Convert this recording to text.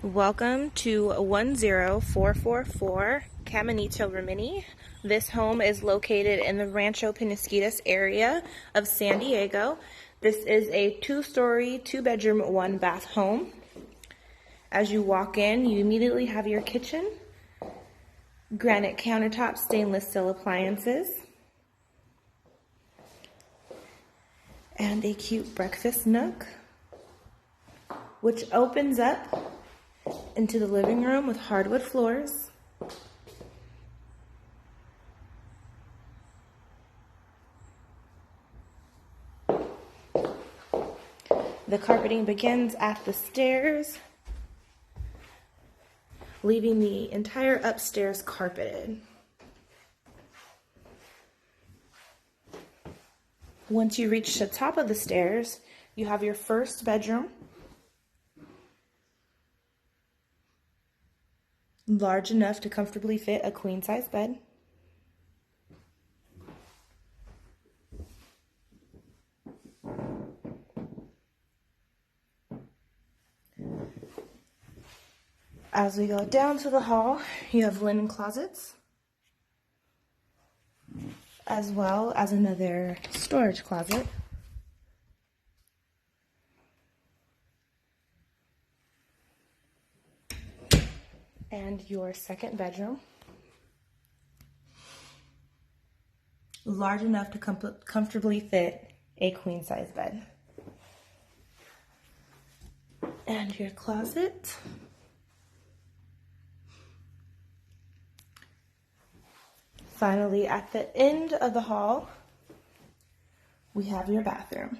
Welcome to 10444 Caminito, Rimini. This home is located in the Rancho Penasquitos area of San Diego. This is a 2-story, 2-bedroom, 1-bath home. As you walk in, you immediately have your kitchen, granite countertops, stainless steel appliances, and a cute breakfast nook, which opens up into the living room with hardwood floors. The carpeting begins at the stairs, leaving the entire upstairs carpeted. Once you reach the top of the stairs, you have your first bedroom, large enough to comfortably fit a queen-size bed. As we go down to the hall, you have linen closets, as well as another storage closet. And your second bedroom, large enough to comfortably fit a queen-size bed. And your closet. Finally, at the end of the hall, we have your bathroom.